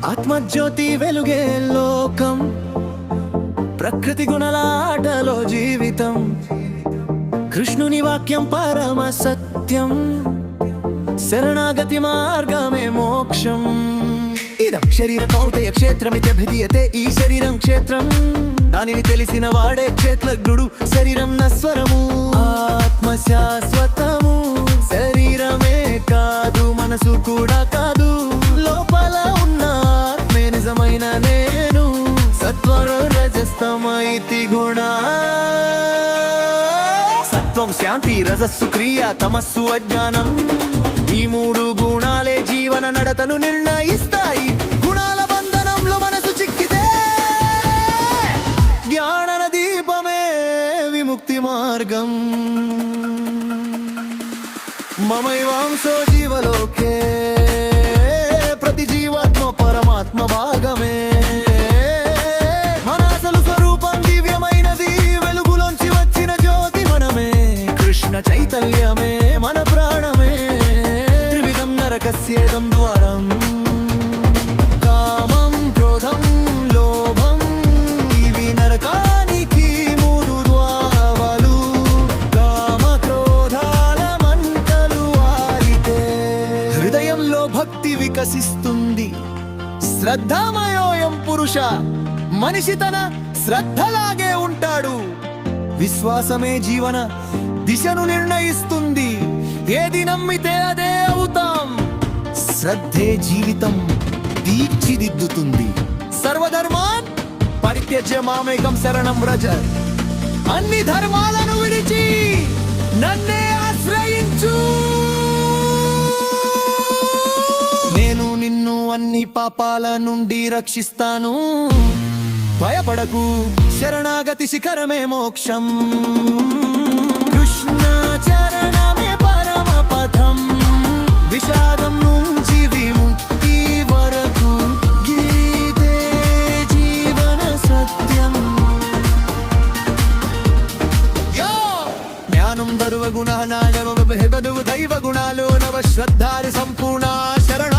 ఆత్మజ్యోతి వెలుగే లోకం, ప్రకృతి గుణలాటలో జీవితం, కృష్ణుని వాక్యం పరమ సత్యం, శరణాగతి మార్గమే మోక్షం. ఇదం శరీర కౌంతయ క్షేత్రమిత్య భిద్యతే, ఈ శరీరం క్షేత్రం, దానిని తెలిసిన వాడే క్షేత్రజ్ఞుడు. శరీరం నశ్వరము, ఆత్మ శాశ్వతము. శరీరమే కాదు, మనసు కూడా కాదు, లోపల ఉన్న ఆత్మే నిజమైన నేను. సత్వర రజస్తమైతి గుణ, సత్వం శాంతి, రజస్సు క్రియ, తమస్సు అజ్ఞానం. ఈ మూడు గుణాలే జీవన నడతను నిర్ణయిస్తాయి. గుణాల బంధనంలో మనసు చిక్కితే జ్ఞాన దీపమే విముక్తి మార్గం. మమైవాంసో జీవలోకే, ప్రతి జీవాత్మ పరమాత్మ భాగమే. మన అసలు స్వరూపం దివ్యమైనది, వెలుగులోంచి వచ్చిన జ్యోతి మనమే. కృష్ణ చైతన్యమే మన ప్రాణమే. త్రివిధం నరకస్యేదం ద్వారం, కామం క్రోధం లోభం, ఇవి నరకానికి మూడు ద్వారాలు. కామ క్రోధాల మంటలు ఆరితే హృదయంలో భక్తి వికసిస్తుంది. శ్రద్ధామయోయం పురుష, మనిషి తన శ్రద్ధలాగే ఉంటాడు. విశ్వాసమే జీవన దిశను నిర్ణయిస్తుంది. ఏది నమ్మితే అదే అవుతాం. శ్రద్ధే జీవితం తీర్చిదిద్దుతుంది. సర్వధర్మాన్ పరిత్యజ్య మామేకం శరణం వ్రజ, అన్ని ధర్మాలను విడిచి నన్నే ఆశ్రయించు. నేను నిన్ను అన్ని పాపాల నుండి రక్షిస్తాను. భయపడకు, శరణాగతి శిఖరమే మోక్షం. కృష్ణ చరణమే పరమ పథం, విషాదం నుంచి విముక్తి వరకు. గీతే జీవన సత్యం. జ్ఞానం దర్వ గుణ నాగవ దైవ గుణాలు నవ శ్రద్ధారి సంపూర్ణ శరణ